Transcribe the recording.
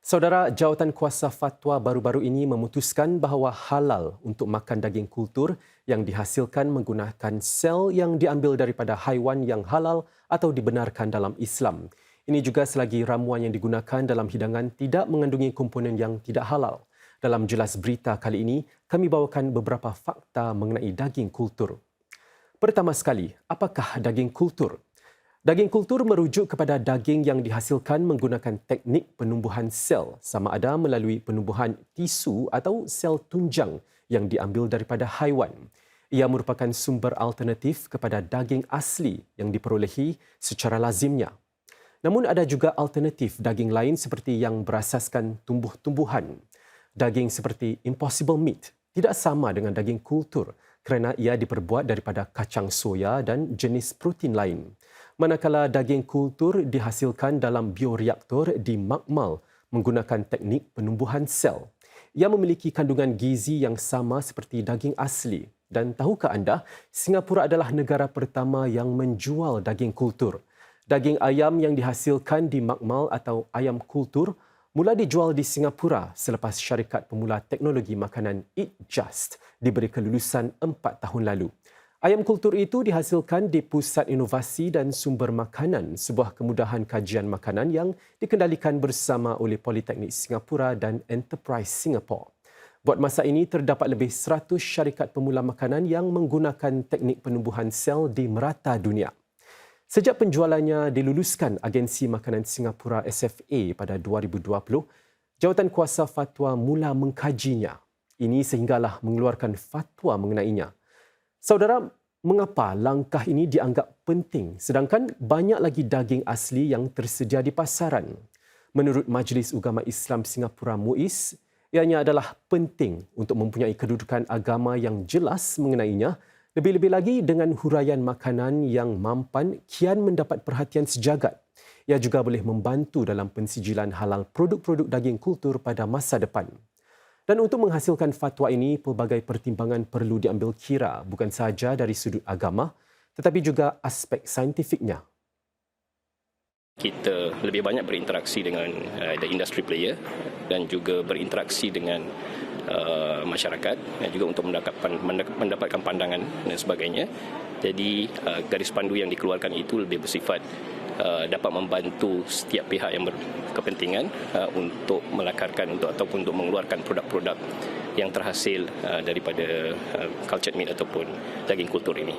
Saudara, Jawatan Kuasa Fatwa baru-baru ini memutuskan bahawa halal untuk makan daging kultur yang dihasilkan menggunakan sel yang diambil daripada haiwan yang halal atau dibenarkan dalam Islam. Ini juga selagi ramuan yang digunakan dalam hidangan tidak mengandungi komponen yang tidak halal. Dalam Jelas Berita kali ini, kami bawakan beberapa fakta mengenai daging kultur. Pertama sekali, apakah daging kultur? Daging kultur merujuk kepada daging yang dihasilkan menggunakan teknik penumbuhan sel sama ada melalui penumbuhan tisu atau sel tunjang yang diambil daripada haiwan. Ia merupakan sumber alternatif kepada daging asli yang diperolehi secara lazimnya. Namun ada juga alternatif daging lain seperti yang berasaskan tumbuh-tumbuhan. Daging seperti Impossible Meat tidak sama dengan daging kultur kerana ia diperbuat daripada kacang soya dan jenis protein lain. Manakala daging kultur dihasilkan dalam bioreaktor di makmal menggunakan teknik penumbuhan sel. Ia memiliki kandungan gizi yang sama seperti daging asli. Dan tahukah anda, Singapura adalah negara pertama yang menjual daging kultur. Daging ayam yang dihasilkan di makmal atau ayam kultur mula dijual di Singapura selepas syarikat pemula teknologi makanan Eat Just diberi kelulusan 4 tahun lalu. Ayam kultur itu dihasilkan di Pusat Inovasi dan Sumber Makanan, sebuah kemudahan kajian makanan yang dikendalikan bersama oleh Politeknik Singapura dan Enterprise Singapore. Buat masa ini, terdapat lebih 100 syarikat pemula makanan yang menggunakan teknik penumbuhan sel di merata dunia. Sejak penjualannya diluluskan Agensi Makanan Singapura SFA pada 2020, Jawatan Kuasa Fatwa mula mengkajinya. Ini sehinggalah mengeluarkan fatwa mengenainya. Saudara, mengapa langkah ini dianggap penting sedangkan banyak lagi daging asli yang tersedia di pasaran? Menurut Majlis Ugama Islam Singapura MUIS, ianya adalah penting untuk mempunyai kedudukan agama yang jelas mengenainya, lebih-lebih lagi dengan huraian makanan yang mampan kian mendapat perhatian sejagat. Ia juga boleh membantu dalam pensijilan halal produk-produk daging kultur pada masa depan. Dan untuk menghasilkan fatwa ini, pelbagai pertimbangan perlu diambil kira bukan sahaja dari sudut agama tetapi juga aspek saintifiknya. Kita lebih banyak berinteraksi dengan the industry player dan juga berinteraksi dengan masyarakat dan juga untuk mendapatkan pandangan dan sebagainya. Jadi garis pandu yang dikeluarkan itu lebih bersifat dapat membantu setiap pihak yang berkepentingan untuk melakarkan ataupun untuk mengeluarkan produk-produk yang terhasil daripada cultured meat ataupun daging kultur ini.